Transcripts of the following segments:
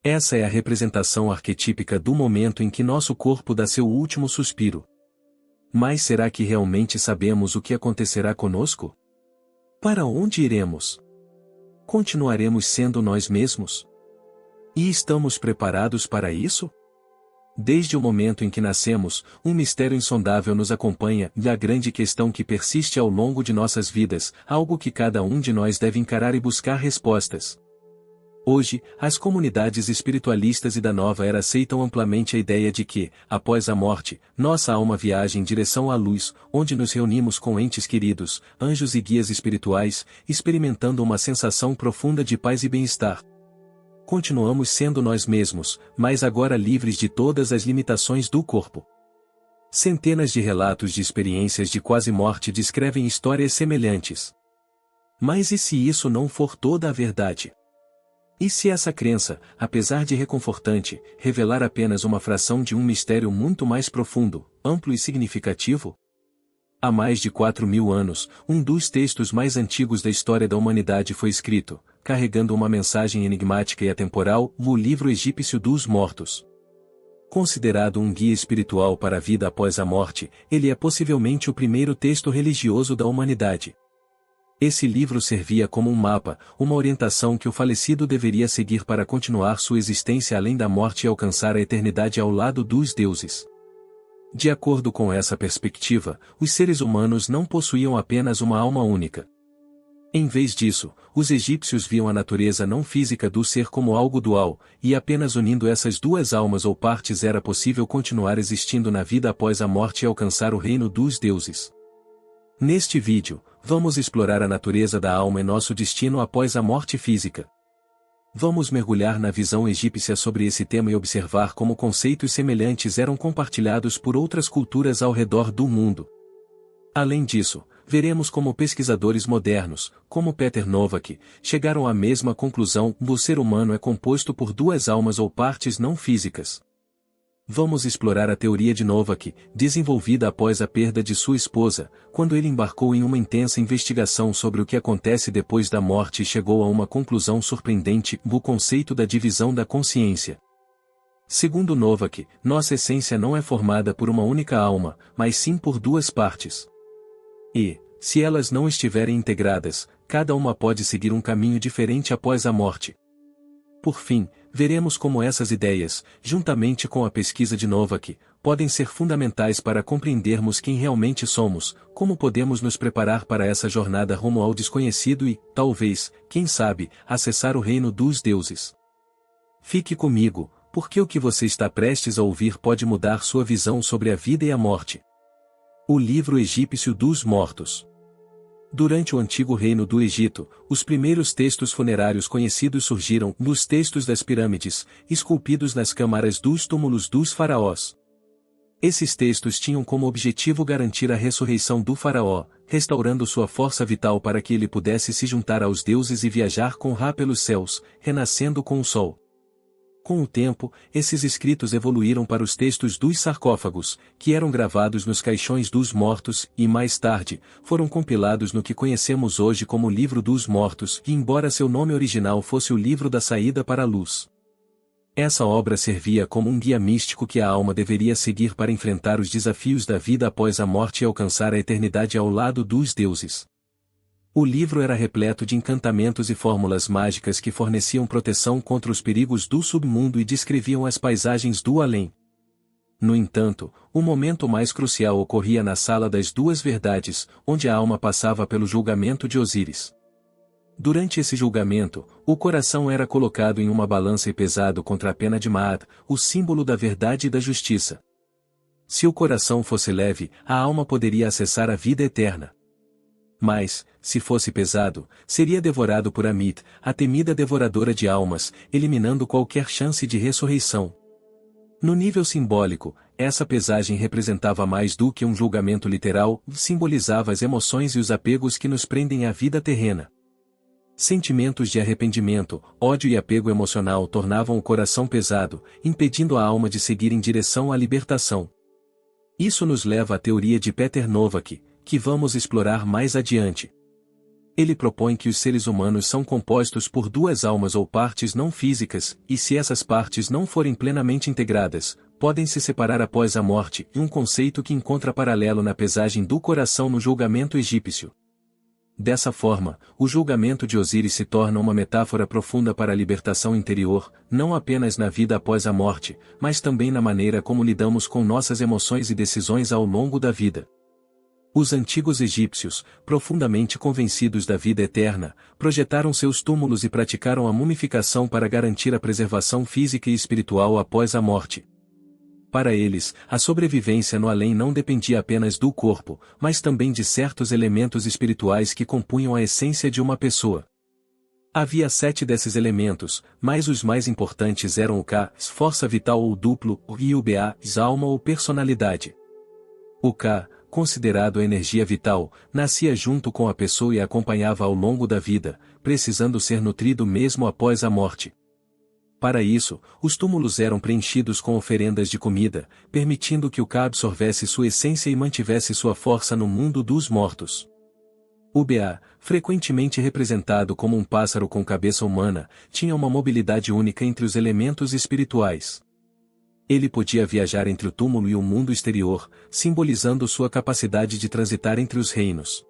Essa é a representação arquetípica do momento em que nosso corpo dá seu último suspiro. Mas será que realmente sabemos o que acontecerá conosco? Para onde iremos? Continuaremos sendo nós mesmos? E estamos preparados para isso? Desde o momento em que nascemos, um mistério insondável nos acompanha, e a grande questão que persiste ao longo de nossas vidas, algo que cada um de nós deve encarar e buscar respostas. Hoje, as comunidades espiritualistas e da nova era aceitam amplamente a ideia de que, após a morte, nossa alma viaja em direção à luz, onde nos reunimos com entes queridos, anjos e guias espirituais, experimentando uma sensação profunda de paz e bem-estar. Continuamos sendo nós mesmos, mas agora livres de todas as limitações do corpo. Centenas de relatos de experiências de quase morte descrevem histórias semelhantes. Mas e se isso não for toda a verdade? E se essa crença, apesar de reconfortante, revelar apenas uma fração de um mistério muito mais profundo, amplo e significativo? Há mais de 4.000 anos, um dos textos mais antigos da história da humanidade foi escrito, carregando uma mensagem enigmática e atemporal, o Livro Egípcio dos Mortos. Considerado um guia espiritual para a vida após a morte, ele é possivelmente o primeiro texto religioso da humanidade. Esse livro servia como um mapa, uma orientação que o falecido deveria seguir para continuar sua existência além da morte e alcançar a eternidade ao lado dos deuses. De acordo com essa perspectiva, os seres humanos não possuíam apenas uma alma única. Em vez disso, os egípcios viam a natureza não física do ser como algo dual, e apenas unindo essas duas almas ou partes era possível continuar existindo na vida após a morte e alcançar o reino dos deuses. Neste vídeo, vamos explorar a natureza da alma e nosso destino após a morte física. Vamos mergulhar na visão egípcia sobre esse tema e observar como conceitos semelhantes eram compartilhados por outras culturas ao redor do mundo. Além disso, veremos como pesquisadores modernos, como Peter Nowak, chegaram à mesma conclusão: o ser humano é composto por duas almas ou partes não físicas. Vamos explorar a teoria de Nowak, desenvolvida após a perda de sua esposa, quando ele embarcou em uma intensa investigação sobre o que acontece depois da morte e chegou a uma conclusão surpreendente: o conceito da divisão da consciência. Segundo Nowak, nossa essência não é formada por uma única alma, mas sim por duas partes. E, se elas não estiverem integradas, cada uma pode seguir um caminho diferente após a morte. Por fim, veremos como essas ideias, juntamente com a pesquisa de Nowak, podem ser fundamentais para compreendermos quem realmente somos, como podemos nos preparar para essa jornada rumo ao desconhecido e, talvez, quem sabe, acessar o reino dos deuses. Fique comigo, porque o que você está prestes a ouvir pode mudar sua visão sobre a vida e a morte. O Livro Egípcio dos Mortos. Durante o antigo reino do Egito, os primeiros textos funerários conhecidos surgiram nos textos das pirâmides, esculpidos nas câmaras dos túmulos dos faraós. Esses textos tinham como objetivo garantir a ressurreição do faraó, restaurando sua força vital para que ele pudesse se juntar aos deuses e viajar com Ra pelos céus, renascendo com o sol. Com o tempo, esses escritos evoluíram para os textos dos sarcófagos, que eram gravados nos caixões dos mortos, e mais tarde, foram compilados no que conhecemos hoje como Livro dos Mortos, e embora seu nome original fosse o Livro da Saída para a Luz. Essa obra servia como um guia místico que a alma deveria seguir para enfrentar os desafios da vida após a morte e alcançar a eternidade ao lado dos deuses. O livro era repleto de encantamentos e fórmulas mágicas que forneciam proteção contra os perigos do submundo e descreviam as paisagens do além. No entanto, o momento mais crucial ocorria na Sala das Duas Verdades, onde a alma passava pelo julgamento de Osíris. Durante esse julgamento, o coração era colocado em uma balança e pesado contra a pena de Ma'at, o símbolo da verdade e da justiça. Se o coração fosse leve, a alma poderia acessar a vida eterna. Mas, se fosse pesado, seria devorado por Amit, a temida devoradora de almas, eliminando qualquer chance de ressurreição. No nível simbólico, essa pesagem representava mais do que um julgamento literal, simbolizava as emoções e os apegos que nos prendem à vida terrena. Sentimentos de arrependimento, ódio e apego emocional tornavam o coração pesado, impedindo a alma de seguir em direção à libertação. Isso nos leva à teoria de Peter Nowak, que vamos explorar mais adiante. Ele propõe que os seres humanos são compostos por duas almas ou partes não físicas, e se essas partes não forem plenamente integradas, podem se separar após a morte, um conceito que encontra paralelo na pesagem do coração no julgamento egípcio. Dessa forma, o julgamento de Osíris se torna uma metáfora profunda para a libertação interior, não apenas na vida após a morte, mas também na maneira como lidamos com nossas emoções e decisões ao longo da vida. Os antigos egípcios, profundamente convencidos da vida eterna, projetaram seus túmulos e praticaram a mumificação para garantir a preservação física e espiritual após a morte. Para eles, a sobrevivência no além não dependia apenas do corpo, mas também de certos elementos espirituais que compunham a essência de uma pessoa. Havia 7 desses elementos, mas os mais importantes eram o Ka, força vital ou duplo, e o Ba, alma ou personalidade. O Ka, considerado a energia vital, nascia junto com a pessoa e a acompanhava ao longo da vida, precisando ser nutrido mesmo após a morte. Para isso, os túmulos eram preenchidos com oferendas de comida, permitindo que o Ka absorvesse sua essência e mantivesse sua força no mundo dos mortos. O Ba, frequentemente representado como um pássaro com cabeça humana, tinha uma mobilidade única entre os elementos espirituais. Ele podia viajar entre o túmulo e o mundo exterior, simbolizando sua capacidade de transitar entre os reinos.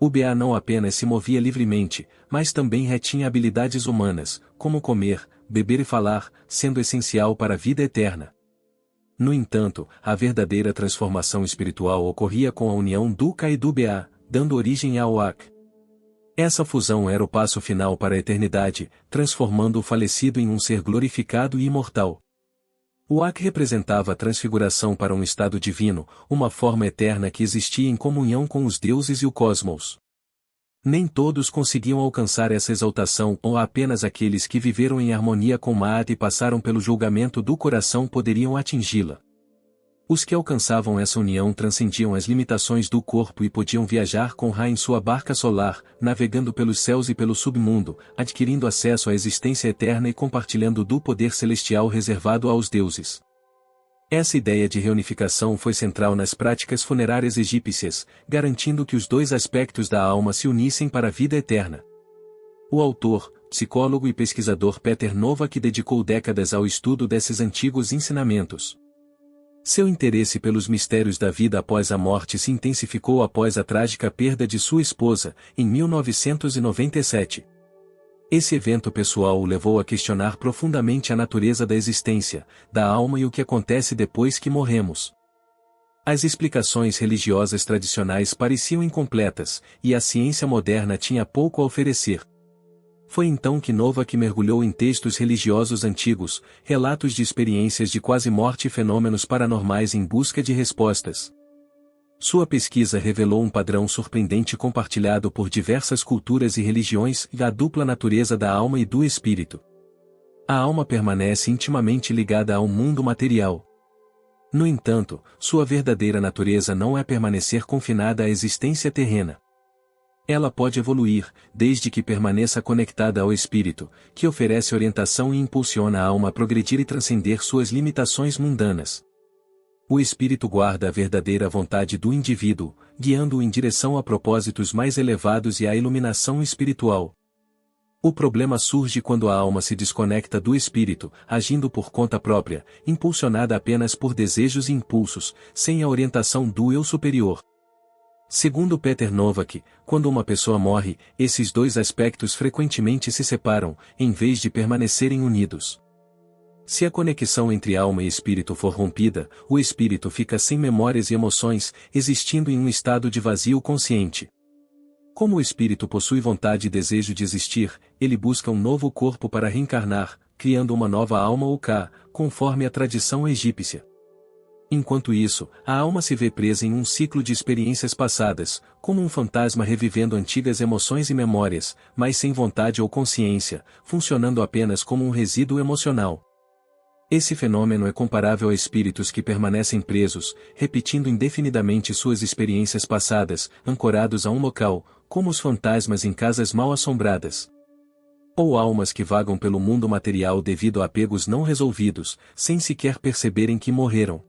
O Ba não apenas se movia livremente, mas também retinha habilidades humanas, como comer, beber e falar, sendo essencial para a vida eterna. No entanto, a verdadeira transformação espiritual ocorria com a união do Ka e do Ba, dando origem ao Ak. Essa fusão era o passo final para a eternidade, transformando o falecido em um ser glorificado e imortal. O Ak representava a transfiguração para um estado divino, uma forma eterna que existia em comunhão com os deuses e o cosmos. Nem todos conseguiam alcançar essa exaltação, ou apenas aqueles que viveram em harmonia com Maat e passaram pelo julgamento do coração poderiam atingi-la. Os que alcançavam essa união transcendiam as limitações do corpo e podiam viajar com Ra em sua barca solar, navegando pelos céus e pelo submundo, adquirindo acesso à existência eterna e compartilhando do poder celestial reservado aos deuses. Essa ideia de reunificação foi central nas práticas funerárias egípcias, garantindo que os dois aspectos da alma se unissem para a vida eterna. O autor, psicólogo e pesquisador Peter Novak dedicou décadas ao estudo desses antigos ensinamentos. Seu interesse pelos mistérios da vida após a morte se intensificou após a trágica perda de sua esposa, em 1997. Esse evento pessoal o levou a questionar profundamente a natureza da existência, da alma e o que acontece depois que morremos. As explicações religiosas tradicionais pareciam incompletas, e a ciência moderna tinha pouco a oferecer. Foi então que Novak mergulhou em textos religiosos antigos, relatos de experiências de quase morte e fenômenos paranormais em busca de respostas. Sua pesquisa revelou um padrão surpreendente compartilhado por diversas culturas e religiões da dupla natureza da alma e do espírito. A alma permanece intimamente ligada ao mundo material. No entanto, sua verdadeira natureza não é permanecer confinada à existência terrena. Ela pode evoluir, desde que permaneça conectada ao espírito, que oferece orientação e impulsiona a alma a progredir e transcender suas limitações mundanas. O espírito guarda a verdadeira vontade do indivíduo, guiando-o em direção a propósitos mais elevados e à iluminação espiritual. O problema surge quando a alma se desconecta do espírito, agindo por conta própria, impulsionada apenas por desejos e impulsos, sem a orientação do eu superior. Segundo Peter Novak, quando uma pessoa morre, esses dois aspectos frequentemente se separam, em vez de permanecerem unidos. Se a conexão entre alma e espírito for rompida, o espírito fica sem memórias e emoções, existindo em um estado de vazio consciente. Como o espírito possui vontade e desejo de existir, ele busca um novo corpo para reencarnar, criando uma nova alma ou Ka, conforme a tradição egípcia. Enquanto isso, a alma se vê presa em um ciclo de experiências passadas, como um fantasma revivendo antigas emoções e memórias, mas sem vontade ou consciência, funcionando apenas como um resíduo emocional. Esse fenômeno é comparável a espíritos que permanecem presos, repetindo indefinidamente suas experiências passadas, ancorados a um local, como os fantasmas em casas mal assombradas. Ou almas que vagam pelo mundo material devido a apegos não resolvidos, sem sequer perceberem que morreram.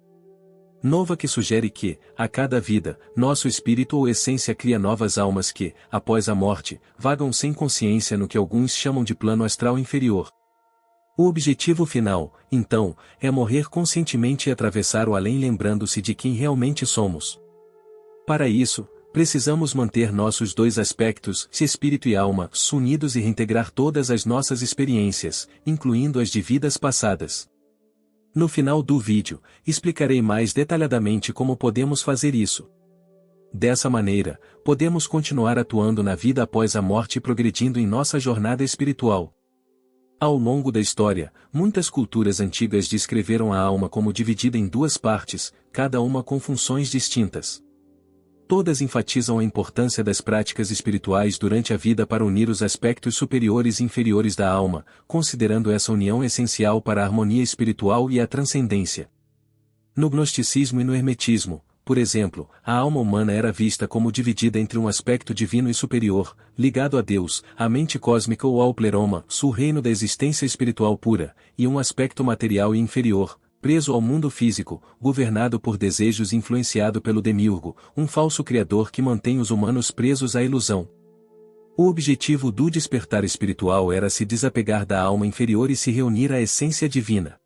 Novak sugere que, a cada vida, nosso espírito ou essência cria novas almas que, após a morte, vagam sem consciência no que alguns chamam de plano astral inferior. O objetivo final, então, é morrer conscientemente e atravessar o além lembrando-se de quem realmente somos. Para isso, precisamos manter nossos dois aspectos, espírito e alma, unidos e reintegrar todas as nossas experiências, incluindo as de vidas passadas. No final do vídeo, explicarei mais detalhadamente como podemos fazer isso. Dessa maneira, podemos continuar atuando na vida após a morte e progredindo em nossa jornada espiritual. Ao longo da história, muitas culturas antigas descreveram a alma como dividida em duas partes, cada uma com funções distintas. Todas enfatizam a importância das práticas espirituais durante a vida para unir os aspectos superiores e inferiores da alma, considerando essa união essencial para a harmonia espiritual e a transcendência. No gnosticismo e no hermetismo, por exemplo, a alma humana era vista como dividida entre um aspecto divino e superior, ligado a Deus, a mente cósmica ou ao pleroma, o reino da existência espiritual pura, e um aspecto material e inferior, preso ao mundo físico, governado por desejos e influenciado pelo demiurgo, um falso criador que mantém os humanos presos à ilusão. O objetivo do despertar espiritual era se desapegar da alma inferior e se reunir à essência divina.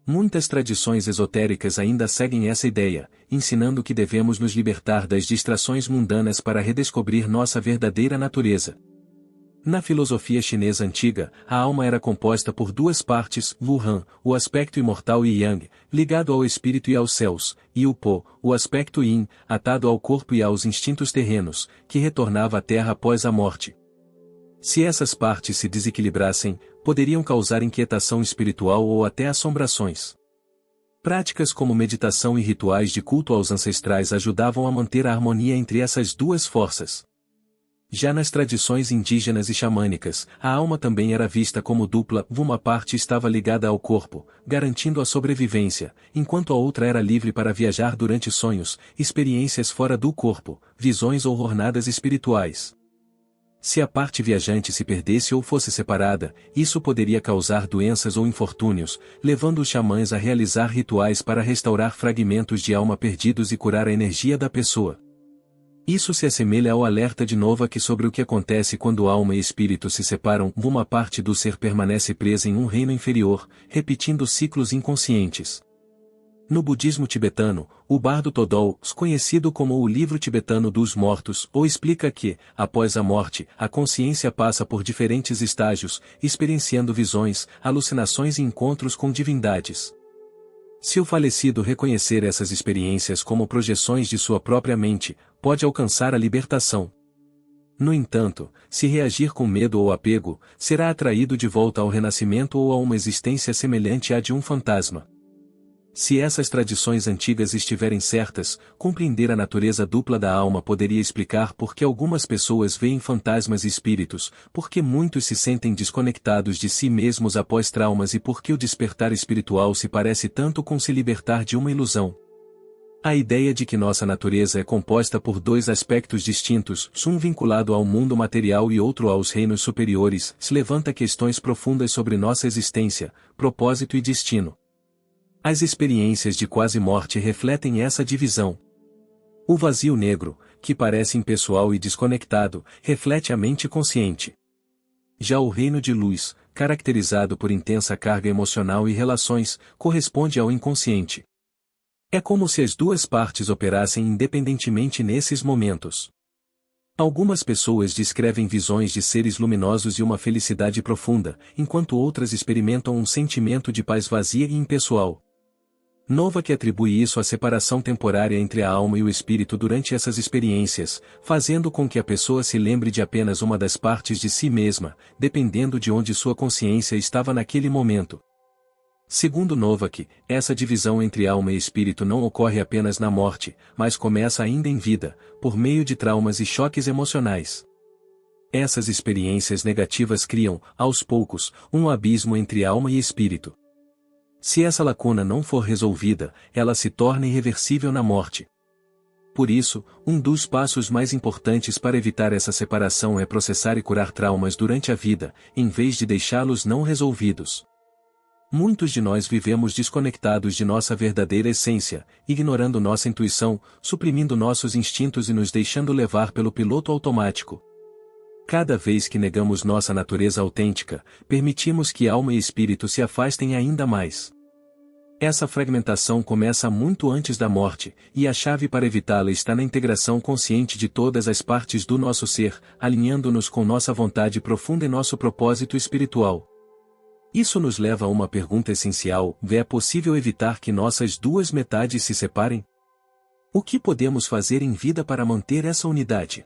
Muitas tradições esotéricas ainda seguem essa ideia, ensinando que devemos nos libertar das distrações mundanas para redescobrir nossa verdadeira natureza. Na filosofia chinesa antiga, a alma era composta por duas partes, Wuhan, o aspecto imortal e Yang, ligado ao espírito e aos céus, e o Po, o aspecto Yin, atado ao corpo e aos instintos terrenos, que retornava à terra após a morte. Se essas partes se desequilibrassem, poderiam causar inquietação espiritual ou até assombrações. Práticas como meditação e rituais de culto aos ancestrais ajudavam a manter a harmonia entre essas duas forças. Já nas tradições indígenas e xamânicas, a alma também era vista como dupla, uma parte estava ligada ao corpo, garantindo a sobrevivência, enquanto a outra era livre para viajar durante sonhos, experiências fora do corpo, visões ou jornadas espirituais. Se a parte viajante se perdesse ou fosse separada, isso poderia causar doenças ou infortúnios, levando os xamãs a realizar rituais para restaurar fragmentos de alma perdidos e curar a energia da pessoa. Isso se assemelha ao alerta de Novak sobre o que acontece quando alma e espírito se separam, uma parte do ser permanece presa em um reino inferior, repetindo ciclos inconscientes. No budismo tibetano, o bardo Todol, conhecido como o livro tibetano dos mortos, explica que, após a morte, a consciência passa por diferentes estágios, experienciando visões, alucinações e encontros com divindades. Se o falecido reconhecer essas experiências como projeções de sua própria mente, pode alcançar a libertação. No entanto, se reagir com medo ou apego, será atraído de volta ao renascimento ou a uma existência semelhante à de um fantasma. Se essas tradições antigas estiverem certas, compreender a natureza dupla da alma poderia explicar por que algumas pessoas veem fantasmas e espíritos, por que muitos se sentem desconectados de si mesmos após traumas e por que o despertar espiritual se parece tanto com se libertar de uma ilusão. A ideia de que nossa natureza é composta por dois aspectos distintos, um vinculado ao mundo material e outro aos reinos superiores, se levanta questões profundas sobre nossa existência, propósito e destino. As experiências de quase morte refletem essa divisão. O vazio negro, que parece impessoal e desconectado, reflete a mente consciente. Já o reino de luz, caracterizado por intensa carga emocional e relações, corresponde ao inconsciente. É como se as duas partes operassem independentemente nesses momentos. Algumas pessoas descrevem visões de seres luminosos e uma felicidade profunda, enquanto outras experimentam um sentimento de paz vazia e impessoal. Novak atribui isso à separação temporária entre a alma e o espírito durante essas experiências, fazendo com que a pessoa se lembre de apenas uma das partes de si mesma, dependendo de onde sua consciência estava naquele momento. Segundo Novak, essa divisão entre alma e espírito não ocorre apenas na morte, mas começa ainda em vida, por meio de traumas e choques emocionais. Essas experiências negativas criam, aos poucos, um abismo entre alma e espírito. Se essa lacuna não for resolvida, ela se torna irreversível na morte. Por isso, um dos passos mais importantes para evitar essa separação é processar e curar traumas durante a vida, em vez de deixá-los não resolvidos. Muitos de nós vivemos desconectados de nossa verdadeira essência, ignorando nossa intuição, suprimindo nossos instintos e nos deixando levar pelo piloto automático. Cada vez que negamos nossa natureza autêntica, permitimos que alma e espírito se afastem ainda mais. Essa fragmentação começa muito antes da morte, e a chave para evitá-la está na integração consciente de todas as partes do nosso ser, alinhando-nos com nossa vontade profunda e nosso propósito espiritual. Isso nos leva a uma pergunta essencial: é possível evitar que nossas duas metades se separem? O que podemos fazer em vida para manter essa unidade?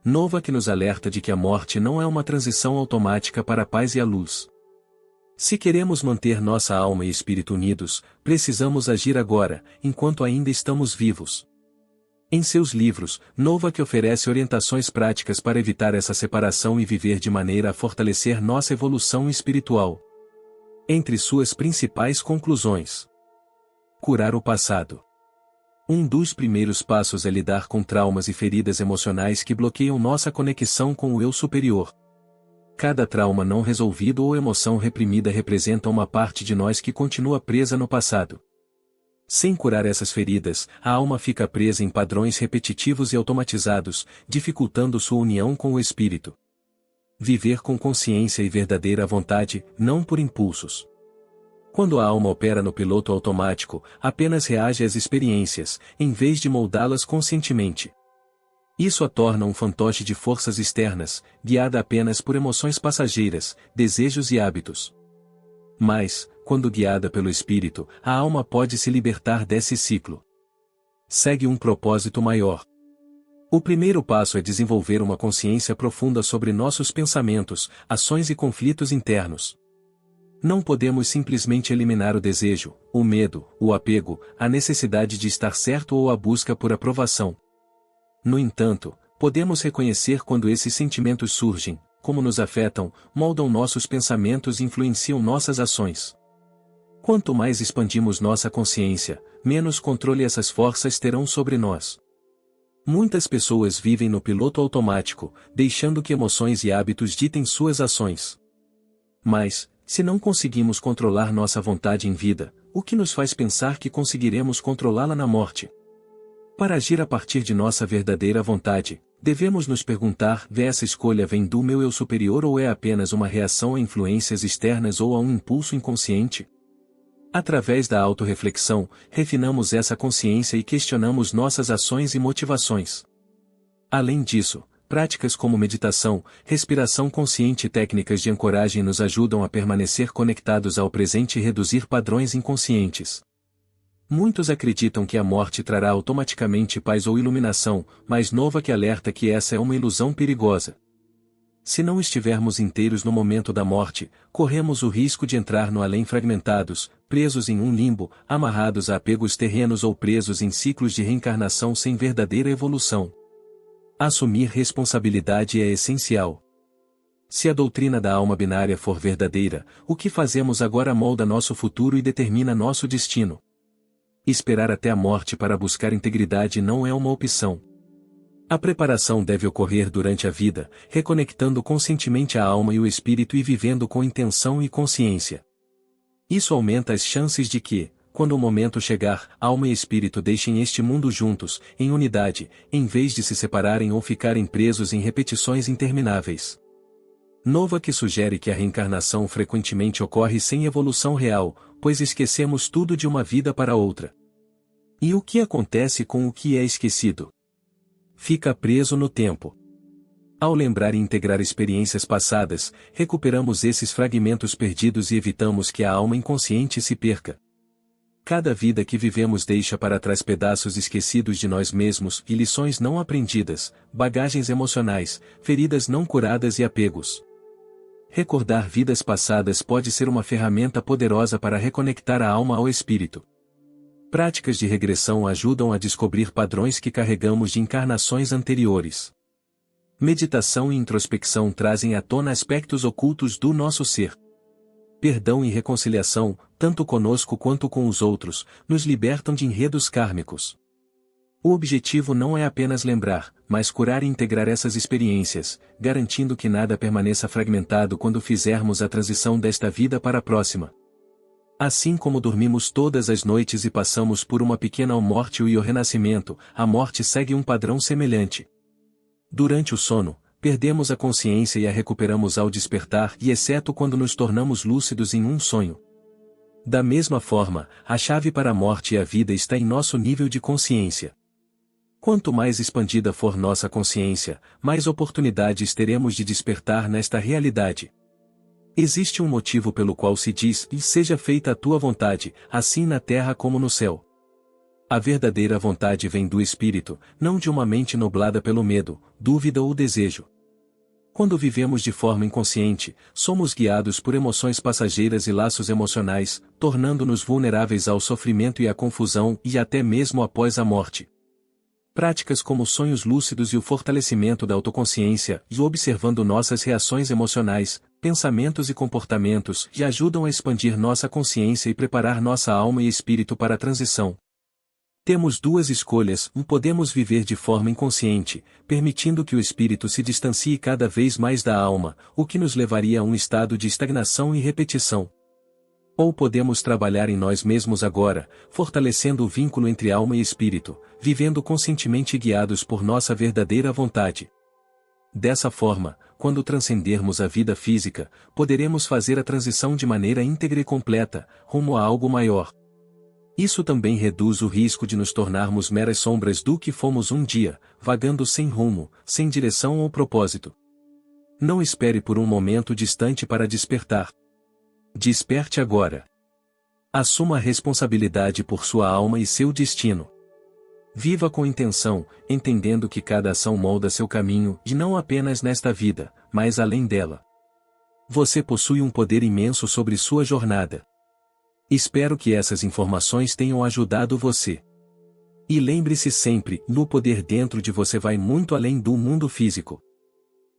Nova que nos alerta de que a morte não é uma transição automática para a paz e a luz. Se queremos manter nossa alma e espírito unidos, precisamos agir agora, enquanto ainda estamos vivos. Em seus livros, Novak oferece orientações práticas para evitar essa separação e viver de maneira a fortalecer nossa evolução espiritual. Entre suas principais conclusões: curar o passado. Um dos primeiros passos é lidar com traumas e feridas emocionais que bloqueiam nossa conexão com o eu superior. Cada trauma não resolvido ou emoção reprimida representa uma parte de nós que continua presa no passado. Sem curar essas feridas, a alma fica presa em padrões repetitivos e automatizados, dificultando sua união com o espírito. Viver com consciência e verdadeira vontade, não por impulsos. Quando a alma opera no piloto automático, apenas reage às experiências, em vez de moldá-las conscientemente. Isso a torna um fantoche de forças externas, guiada apenas por emoções passageiras, desejos e hábitos. Mas, quando guiada pelo espírito, a alma pode se libertar desse ciclo. Segue um propósito maior. O primeiro passo é desenvolver uma consciência profunda sobre nossos pensamentos, ações e conflitos internos. Não podemos simplesmente eliminar o desejo, o medo, o apego, a necessidade de estar certo ou a busca por aprovação. No entanto, podemos reconhecer quando esses sentimentos surgem, como nos afetam, moldam nossos pensamentos e influenciam nossas ações. Quanto mais expandimos nossa consciência, menos controle essas forças terão sobre nós. Muitas pessoas vivem no piloto automático, deixando que emoções e hábitos ditem suas ações. Mas, se não conseguimos controlar nossa vontade em vida, o que nos faz pensar que conseguiremos controlá-la na morte? Para agir a partir de nossa verdadeira vontade, devemos nos perguntar: essa escolha vem do meu eu superior ou é apenas uma reação a influências externas ou a um impulso inconsciente? Através da autorreflexão, refinamos essa consciência e questionamos nossas ações e motivações. Além disso, práticas como meditação, respiração consciente e técnicas de ancoragem nos ajudam a permanecer conectados ao presente e reduzir padrões inconscientes. Muitos acreditam que a morte trará automaticamente paz ou iluminação, mas Novak alerta que essa é uma ilusão perigosa. Se não estivermos inteiros no momento da morte, corremos o risco de entrar no além fragmentados, presos em um limbo, amarrados a apegos terrenos ou presos em ciclos de reencarnação sem verdadeira evolução. Assumir responsabilidade é essencial. Se a doutrina da alma binária for verdadeira, o que fazemos agora molda nosso futuro e determina nosso destino. Esperar até a morte para buscar integridade não é uma opção. A preparação deve ocorrer durante a vida, reconectando conscientemente a alma e o espírito e vivendo com intenção e consciência. Isso aumenta as chances de que, quando o momento chegar, alma e espírito deixem este mundo juntos, em unidade, em vez de se separarem ou ficarem presos em repetições intermináveis. Novak sugere que a reencarnação frequentemente ocorre sem evolução real, pois esquecemos tudo de uma vida para outra. E o que acontece com o que é esquecido? Fica preso no tempo. Ao lembrar e integrar experiências passadas, recuperamos esses fragmentos perdidos e evitamos que a alma inconsciente se perca. Cada vida que vivemos deixa para trás pedaços esquecidos de nós mesmos e lições não aprendidas, bagagens emocionais, feridas não curadas e apegos. Recordar vidas passadas pode ser uma ferramenta poderosa para reconectar a alma ao espírito. Práticas de regressão ajudam a descobrir padrões que carregamos de encarnações anteriores. Meditação e introspecção trazem à tona aspectos ocultos do nosso ser. Perdão e reconciliação, tanto conosco quanto com os outros, nos libertam de enredos kármicos. O objetivo não é apenas lembrar, mas curar e integrar essas experiências, garantindo que nada permaneça fragmentado quando fizermos a transição desta vida para a próxima. Assim como dormimos todas as noites e passamos por uma pequena morte e o renascimento, a morte segue um padrão semelhante. Durante o sono, perdemos a consciência e a recuperamos ao despertar e exceto quando nos tornamos lúcidos em um sonho. Da mesma forma, a chave para a morte e a vida está em nosso nível de consciência. Quanto mais expandida for nossa consciência, mais oportunidades teremos de despertar nesta realidade. Existe um motivo pelo qual se diz, e seja feita a tua vontade, assim na terra como no céu. A verdadeira vontade vem do espírito, não de uma mente nublada pelo medo, dúvida ou desejo. Quando vivemos de forma inconsciente, somos guiados por emoções passageiras e laços emocionais, tornando-nos vulneráveis ao sofrimento e à confusão e até mesmo após a morte. Práticas como sonhos lúcidos e o fortalecimento da autoconsciência, e observando nossas reações emocionais, pensamentos e comportamentos, e ajudam a expandir nossa consciência e preparar nossa alma e espírito para a transição. Temos duas escolhas: podemos viver de forma inconsciente, permitindo que o espírito se distancie cada vez mais da alma, o que nos levaria a um estado de estagnação e repetição. Ou podemos trabalhar em nós mesmos agora, fortalecendo o vínculo entre alma e espírito, vivendo conscientemente guiados por nossa verdadeira vontade. Dessa forma, quando transcendermos a vida física, poderemos fazer a transição de maneira íntegra e completa, rumo a algo maior. Isso também reduz o risco de nos tornarmos meras sombras do que fomos um dia, vagando sem rumo, sem direção ou propósito. Não espere por um momento distante para despertar. Desperte agora. Assuma a responsabilidade por sua alma e seu destino. Viva com intenção, entendendo que cada ação molda seu caminho, e não apenas nesta vida, mas além dela. Você possui um poder imenso sobre sua jornada. Espero que essas informações tenham ajudado você. E lembre-se sempre, o poder dentro de você vai muito além do mundo físico.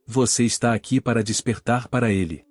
Você está aqui para despertar para ele.